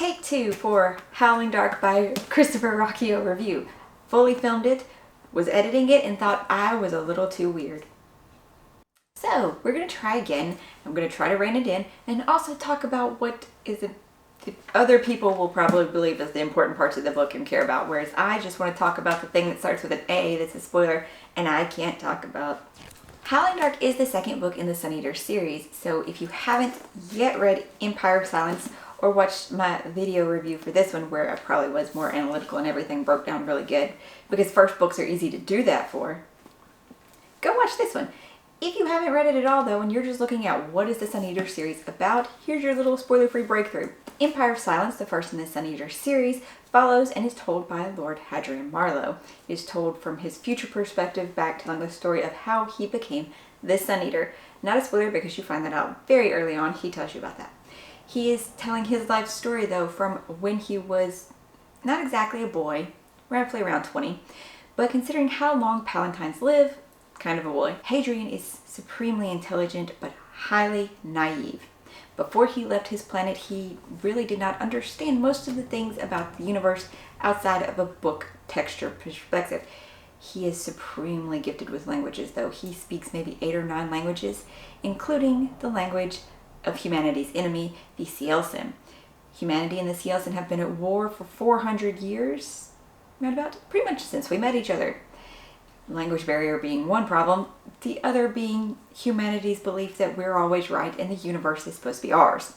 take 2 for Howling Dark by Christopher Ruocchio review. Fully filmed it, was editing it, and thought I was a little too weird. So we're going to try again. I'm going to try to rein it in and also talk about what is other people will probably believe is the important parts of the book and care about, whereas I just want to talk about the thing that starts with an A that's a spoiler and I can't talk about. Howling Dark is the second book in the Sun Eater series, so if you haven't yet read Empire of Silence or watched my video review for this one where I probably was more analytical and everything broke down really good, because first books are easy to do that for, go watch this one. If you haven't read it at all though, and you're just looking at what is the Sun Eater series about, here's your little spoiler-free breakthrough. Empire of Silence, the first in the Sun Eater series, follows and is told by Lord Hadrian Marlowe. It is told from his future perspective back, telling the story of how he became the Sun Eater. Not a spoiler because you find that out very early on. He tells you about that. He is telling his life story though from when he was not exactly a boy, roughly around 20, but considering how long Palatines live, kind of a boy. Hadrian is supremely intelligent but highly naive. Before he left his planet, he really did not understand most of the things about the universe outside of a book texture perspective. He is supremely gifted with languages though. He speaks maybe 8 or 9 languages, including the language of humanity's enemy, the Cielcen. Humanity and the Cielcen have been at war for 400 years, right about, pretty much since we met each other. Language barrier being one problem, the other being humanity's belief that we're always right and the universe is supposed to be ours.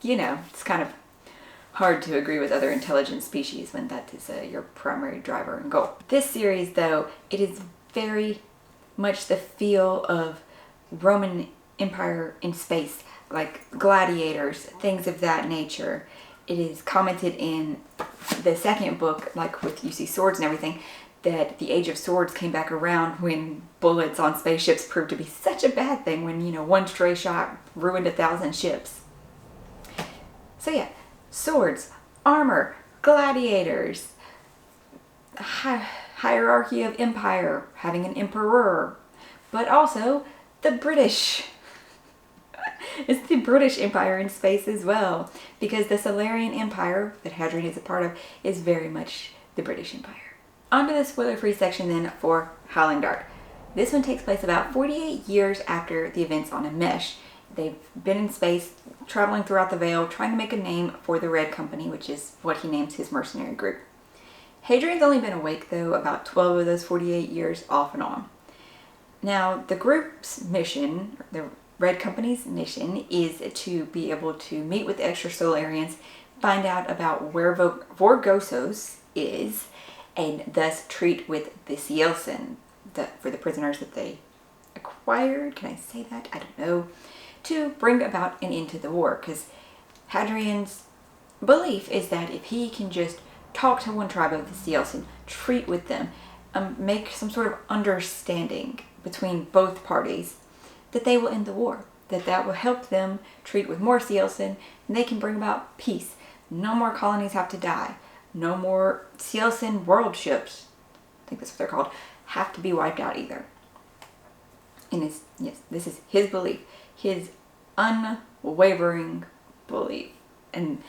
You know, it's kind of hard to agree with other intelligent species when that is your primary driver and goal. This series though, it is very much the feel of Roman Empire in space, like gladiators, things of that nature. It is commented in the second book, like with you see swords and everything, that the Age of Swords came back around when bullets on spaceships proved to be such a bad thing when, you know, one stray shot ruined 1,000 ships. So yeah, swords, armor, gladiators, hierarchy of empire, having an emperor, but also the British. It's the British Empire in space as well, because the Solarian Empire that Hadrian is a part of is very much the British Empire. On to the spoiler-free section then for Howling Dark. This one takes place about 48 years after the events on Amesh. They've been in space, traveling throughout the Veil, trying to make a name for the Red Company, which is what he names his mercenary group. Hadrian's only been awake though about 12 of those 48 years off and on. Now the group's mission, the Red Company's mission, is to be able to meet with the extra Solarians, find out about where Vorgosos is, and thus treat with the Cielcen for the prisoners that they acquired. Can I say that? I don't know. To bring about an end to the war, because Hadrian's belief is that if he can just talk to one tribe of the Cielcen, treat with them, make some sort of understanding between both parties, that they will end the war. That will help them treat with more Cielcen, and they can bring about peace. No more colonies have to die. No more Cielcen world ships, I think that's what they're called, have to be wiped out either. And yes, this is his belief, his unwavering belief. And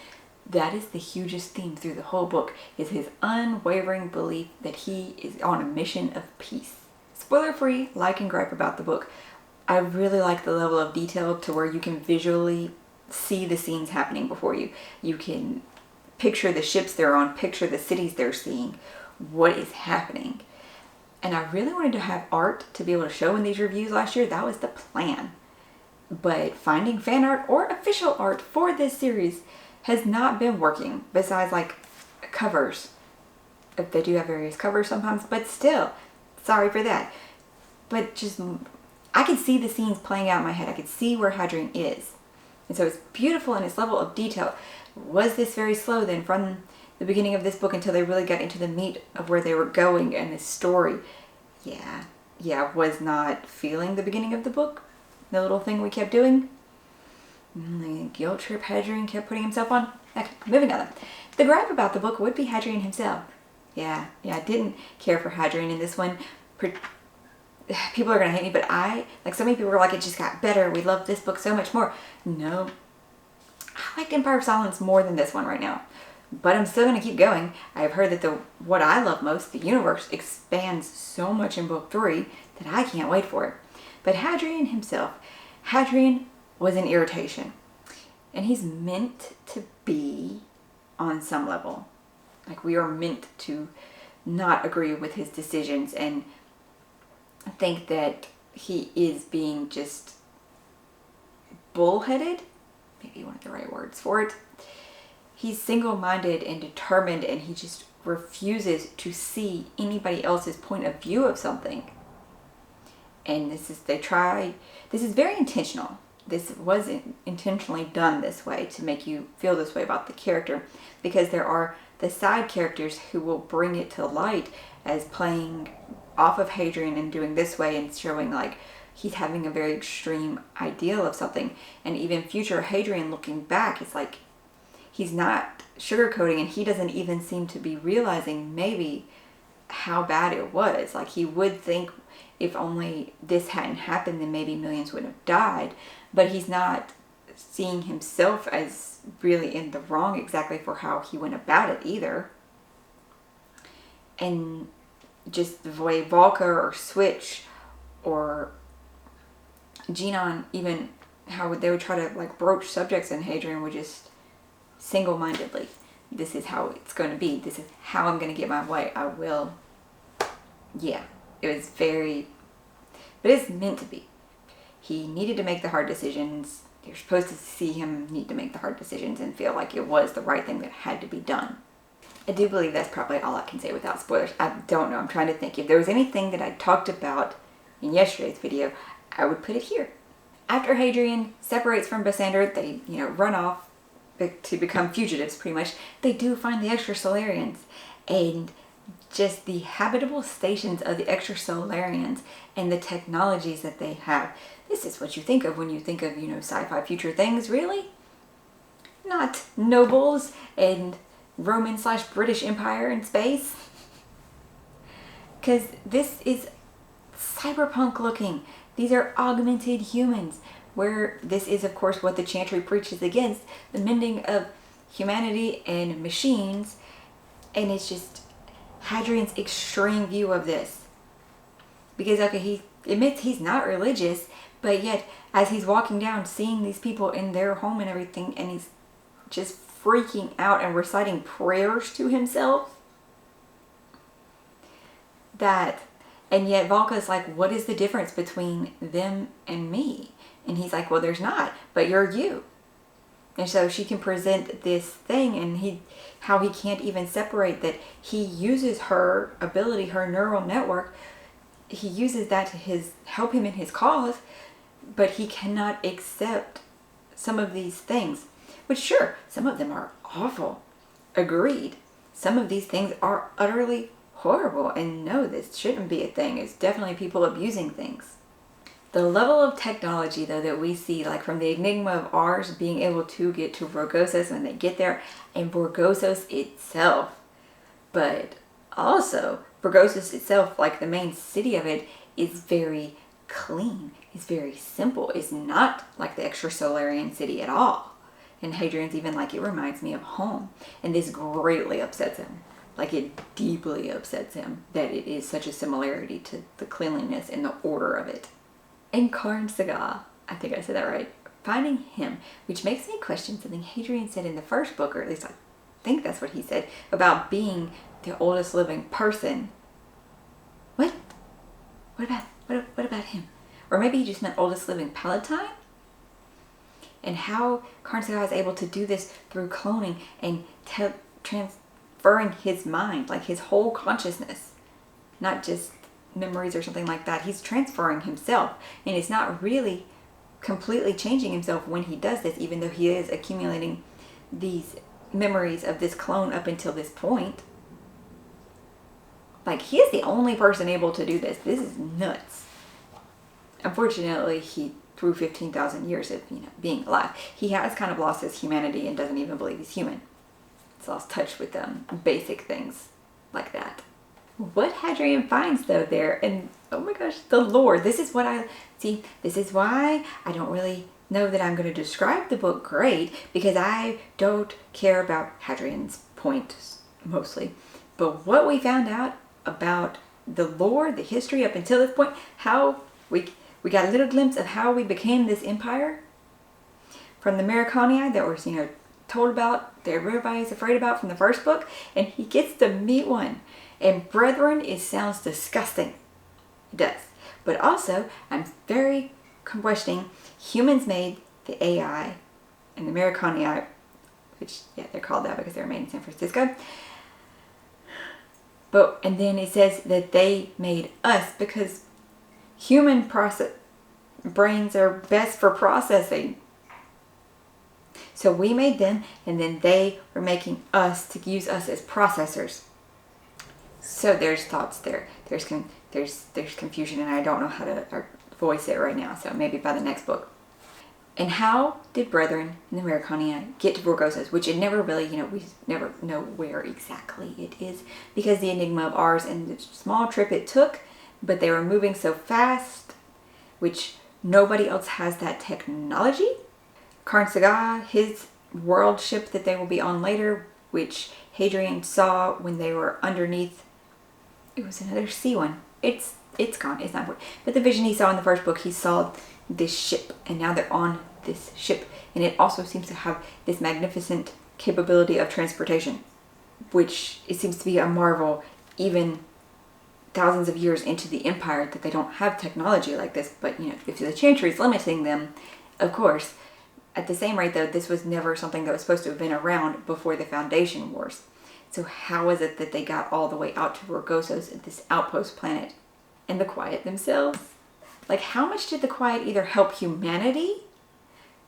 that is the hugest theme through the whole book, is his unwavering belief that he is on a mission of peace. Spoiler free, like and gripe about the book. I really like the level of detail to where you can visually see the scenes happening before you. You can picture the ships they're on, picture the cities they're seeing, what is happening. And I really wanted to have art to be able to show in these reviews last year. That was the plan. But finding fan art or official art for this series has not been working, besides like covers. They do have various covers sometimes, but still, sorry for that. But just, I could see the scenes playing out in my head. I could see where Hadrian is. And so it's beautiful in its level of detail. Was this very slow then from the beginning of this book until they really got into the meat of where they were going and the story? Yeah, was not feeling the beginning of the book. The little thing we kept doing. The guilt trip Hadrian kept putting himself on. Okay, moving on. The gripe about the book would be Hadrian himself. Yeah, I didn't care for Hadrian in this one. People are going to hate me, but like so many people were like, it just got better. We love this book so much more. No, I liked Empire of Silence more than this one right now. But I'm still going to keep going. I've heard that what I love most, the universe, expands so much in book 3 that I can't wait for it. But Hadrian himself, Hadrian was an irritation. And he's meant to be on some level. Like, we are meant to not agree with his decisions and think that he is being just bullheaded. Maybe one of the right words for it. He's single-minded and determined, and he just refuses to see anybody else's point of view of something. And this is very intentional. This was intentionally done this way to make you feel this way about the character, because there are the side characters who will bring it to light as playing off of Hadrian and doing this way and showing like he's having a very extreme ideal of something. And even future Hadrian looking back, it's like he's not sugarcoating, and he doesn't even seem to be realizing maybe how bad it was. Like, he would think if only this hadn't happened, then maybe millions would have died. But he's not seeing himself as really in the wrong exactly for how he went about it either. And just the way Volca or Switch or Genon, even how they would try to like broach subjects, and Hadrian would just single-mindedly, this is how it's going to be, this is how I'm going to get my way, I will. Yeah, it was but it's meant to be. He needed to make the hard decisions. You're supposed to see him need to make the hard decisions and feel like it was the right thing that had to be done. I do believe that's probably all I can say without spoilers. I don't know, I'm trying to think. If there was anything that I talked about in yesterday's video, I would put it here. After Hadrian separates from Bassander, they, run off to become fugitives, pretty much. They do find the Extrasolarians, and just the habitable stations of the Extrasolarians and the technologies that they have. This is what you think of when you think of, sci-fi future things, really? Not nobles and Roman/British Empire in space. Because this is cyberpunk looking. These are augmented humans, where this is, of course, what the Chantry preaches against, the mending of humanity and machines. And it's just Hadrian's extreme view of this. Because, okay, he admits he's not religious, but yet, as he's walking down, seeing these people in their home and everything, and he's just freaking out and reciting prayers to himself. And yet Volca's like, what is the difference between them and me? And he's like, well, there's not, but you're you. And so she can present this thing, and how he can't even separate that. He uses her ability, her neural network, he uses that to help him in his cause, but he cannot accept some of these things. Which, sure, some of them are awful. Agreed. Some of these things are utterly horrible, and no, this shouldn't be a thing. It's definitely people abusing things. The level of technology, though, that we see, like from the Enigma of Ars being able to get to Vorgosos when they get there, and Vorgosos itself. But also, Vorgosos itself, like the main city of it, is very clean. It's very simple. It's not like the Extrasolarian city at all. And Hadrian's even like, it reminds me of home. And this greatly upsets him. Like, it deeply upsets him that it is such a similarity to the cleanliness and the order of it. And Karnsaga, I think I said that right, finding him, which makes me question something Hadrian said in the first book, or at least I think that's what he said, about being the oldest living person. What? What about him? Or maybe he just meant oldest living Palatine? And how Karnsaga is able to do this through cloning and transferring his mind, like his whole consciousness, not just memories or something like that. He's transferring himself, and it's not really completely changing himself when he does this, even though he is accumulating these memories of this clone up until this point. Like, he is the only person able to do this. This is nuts. Unfortunately, through 15,000 years of being alive, he has kind of lost his humanity and doesn't even believe he's human. He's lost touch with basic things like that. What Hadrian finds, though, there, and oh my gosh, the lore. This is what this is why I don't really know that I'm going to describe the book great because I don't care about Hadrian's point mostly. But what we found out about the lore, the history up until this point, how we got a little glimpse of how we became this empire from the Americani that was, told about, that everybody's afraid about from the first book, and he gets to meet one. And brethren, it sounds disgusting. It does. But also, I'm very questioning humans made the AI and the Americani, which, yeah, they're called that because they were made in San Francisco. And then it says that they made us because human brains are best for processing. So we made them, and then they were making us to use us as processors. So there's thoughts there. There's confusion, and I don't know how to voice it right now. So maybe by the next book. And how did brethren in the Americani get to Burgosas, which it never really, we never know where exactly it is because the enigma of ours and the small trip it took, but they were moving so fast, which nobody else has that technology. Karn Saga, his world ship that they will be on later, which Hadrian saw when they were underneath, it was another sea one. It's gone, it's not important. But the vision he saw in the first book, he saw this ship, and now they're on this ship, and it also seems to have this magnificent capability of transportation, which it seems to be a marvel even thousands of years into the empire that they don't have technology like this. But if the Chantry is limiting them, of course. At the same rate though, this was never something that was supposed to have been around before the Foundation Wars. So how is it that they got all the way out to Burgosas at this outpost planet? And the Quiet themselves? Like, how much did the Quiet either help humanity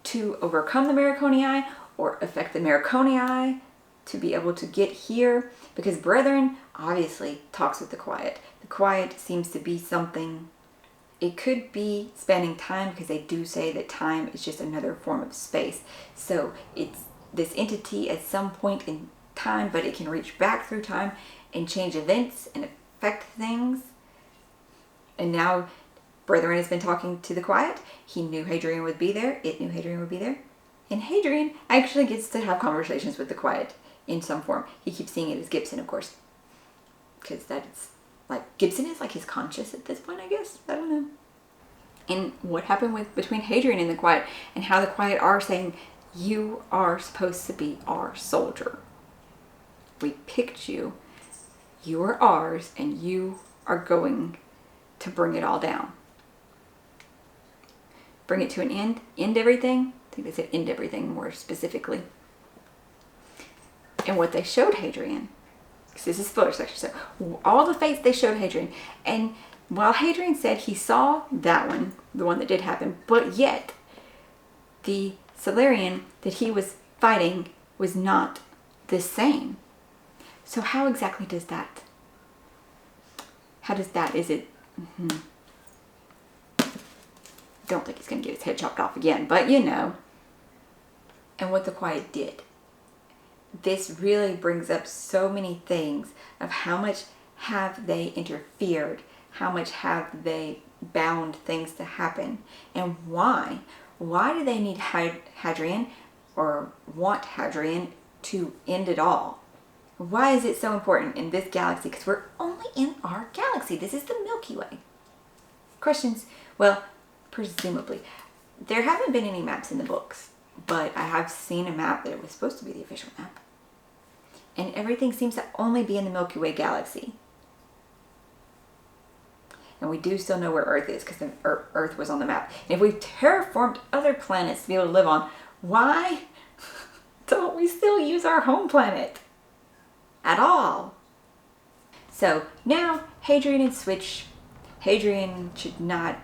to overcome the Americani or affect the Americani to be able to get here? Because Brethren obviously talks with the Quiet. The Quiet seems to be something, it could be spanning time because they do say that time is just another form of space. So it's this entity at some point in time, but it can reach back through time and change events and affect things. And now Brethren has been talking to the Quiet. He knew Hadrian would be there. It knew Hadrian would be there. And Hadrian actually gets to have conversations with the Quiet in some form. He keeps seeing it as Gibson, of course. Because that's like, Gibson is like his conscious at this point, I guess. I don't know. And what happened between Hadrian and the Quiet, and how the Quiet are saying, you are supposed to be our soldier. We picked you. You are ours, and you are going to bring it all down. Bring it to an end. End everything. I think they said end everything more specifically. And what they showed Hadrian, because this is spoiler section, so all the fates they showed Hadrian. And while Hadrian said he saw that one, the one that did happen, but yet the Salarian that he was fighting was not the same. So how exactly does that? How does that? Is it? Don't think he's going to get his head chopped off again, but And what the Quiet did. This really brings up so many things of how much have they interfered, how much have they bound things to happen, and why. Why do they need Hadrian or want Hadrian to end it all? Why is it so important in this galaxy? Because we're only in our galaxy. This is the Milky Way. Questions? Well, presumably. There haven't been any maps in the books, but I have seen a map that it was supposed to be the official map. And everything seems to only be in the Milky Way galaxy. And we do still know where Earth is because Earth was on the map. And if we've terraformed other planets to be able to live on, why don't we still use our home planet at all? So now Hadrian and Switch. Hadrian should not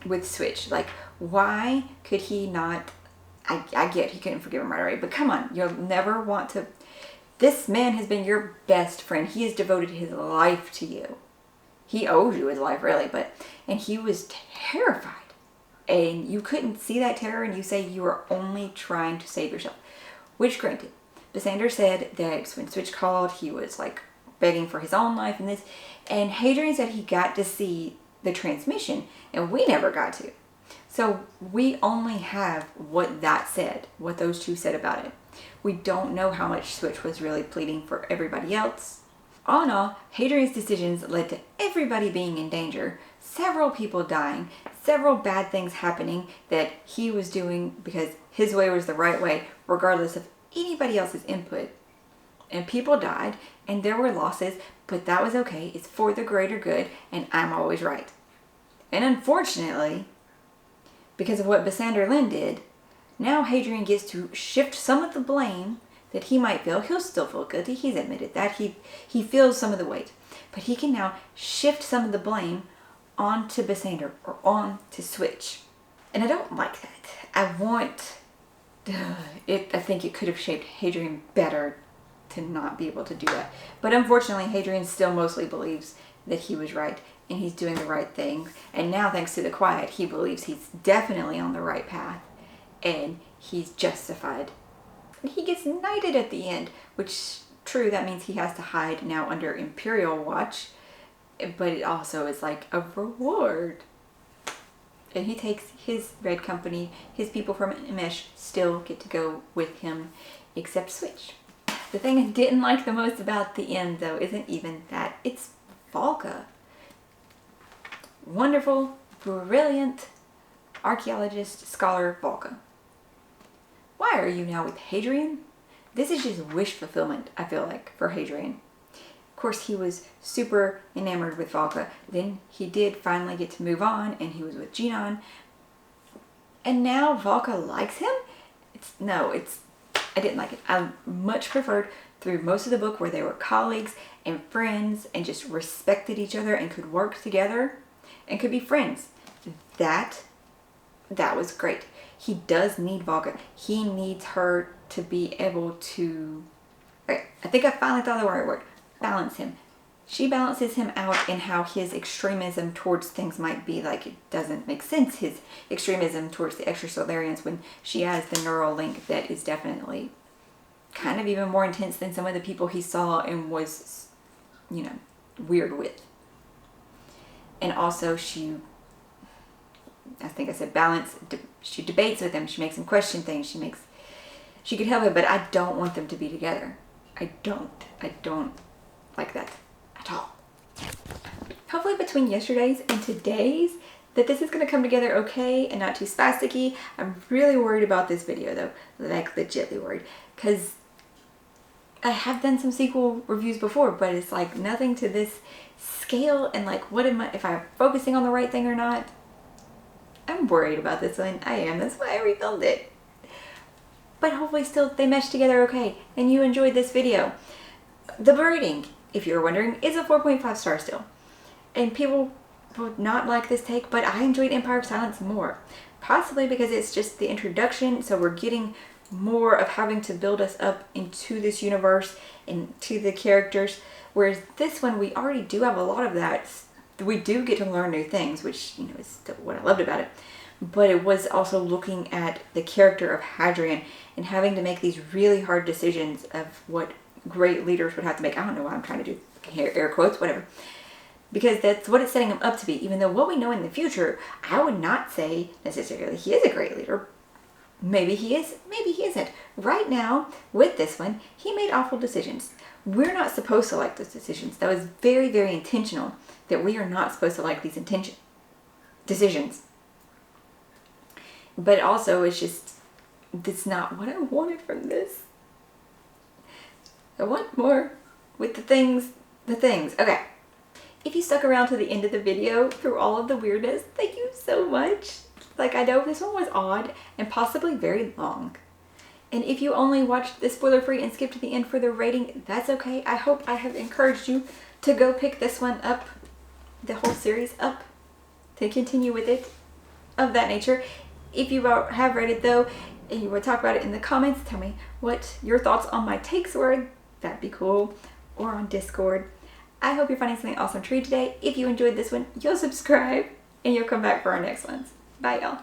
with Switch. Like, why could he not? I get he couldn't forgive him right away, but come on, you'll never want to. This man has been your best friend. He has devoted his life to you. He owes you his life, really, and he was terrified. And you couldn't see that terror, and you say you were only trying to save yourself. Which, granted, Basander said that when Switch called, he was like begging for his own life and this. And Hadrian said he got to see the transmission, and we never got to. So we only have what that said, what those two said about it. We don't know how much Switch was really pleading for everybody else. All in all, Hadrian's decisions led to everybody being in danger, several people dying, several bad things happening that he was doing because his way was the right way, regardless of anybody else's input. And people died, and there were losses, but that was okay. It's for the greater good, and I'm always right. And unfortunately, because of what Basander Lin did, now Hadrian gets to shift some of the blame that he might feel. He'll still feel guilty. He's admitted that. He feels some of the weight. But he can now shift some of the blame onto Basander or onto Switch. And I don't like that. I think it could have shaped Hadrian better to not be able to do that. But unfortunately, Hadrian still mostly believes that he was right and he's doing the right thing. And now, thanks to the quiet, he believes he's definitely on the right path and he's justified. And he gets knighted at the end, which, true, that means he has to hide now under Imperial watch, but it also is like a reward. And he takes his Red Company, his people from Imesh still get to go with him, except Switch. The thing I didn't like the most about the end, though, isn't even that. It's Volca. Wonderful, brilliant archaeologist, scholar Volca. Why are you now with Hadrian? This is just wish fulfillment, I feel like, for Hadrian. Of course, he was super enamored with Volca. Then he did finally get to move on, and he was with Genon. And now Volca likes him? I didn't like it. I much preferred through most of the book where they were colleagues and friends and just respected each other and could work together and could be friends. That was great. He does need Volca. He needs her to be able to, I think I finally thought of the right word, balance him. She balances him out in how his extremism towards things might be. Like, it doesn't make sense, his extremism towards the Extrasolarians, when she has the neural link that is definitely kind of even more intense than some of the people he saw and was, weird with. And also she, I think I said balance, she debates with him, she makes him question things, she could help him, but I don't want them to be together. I don't like that at all. Hopefully between yesterday's and today's that this is going to come together okay and not too spasticky. I'm really worried about this video though, like legitly worried, because I have done some sequel reviews before, but it's like nothing to this scale, and like if I'm focusing on the right thing or not. I'm worried about this one. I am. That's why I refilmed it. But hopefully still they mesh together okay and you enjoyed this video. The Braiding, if you're wondering, is a 4.5 star still. And people would not like this take, but I enjoyed Empire of Silence more. Possibly because it's just the introduction, so we're getting more of having to build us up into this universe and to the characters. Whereas this one, we already do have a lot of that. We do get to learn new things, which, is what I loved about it. But it was also looking at the character of Hadrian and having to make these really hard decisions of what great leaders would have to make. I don't know why I'm trying to do air quotes, whatever. Because that's what it's setting him up to be. Even though what we know in the future, I would not say necessarily he is a great leader. Maybe he is, maybe he isn't. Right now, with this one, he made awful decisions. We're not supposed to like those decisions. That was very, very intentional, that we are not supposed to like these decisions. But also, that's not what I wanted from this. I want more with the things. Okay. If you stuck around to the end of the video through all of the weirdness, thank you so much. Like, I know this one was odd and possibly very long. And if you only watched this spoiler-free and skipped to the end for the rating, that's okay. I hope I have encouraged you to go pick this one up, the whole series up, to continue with it, of that nature. If you have read it though, and you would talk about it in the comments, tell me what your thoughts on my takes were. That'd be cool. Or on Discord. I hope you're finding something awesome to read today. If you enjoyed this one, you'll subscribe and you'll come back for our next ones. Bye, y'all.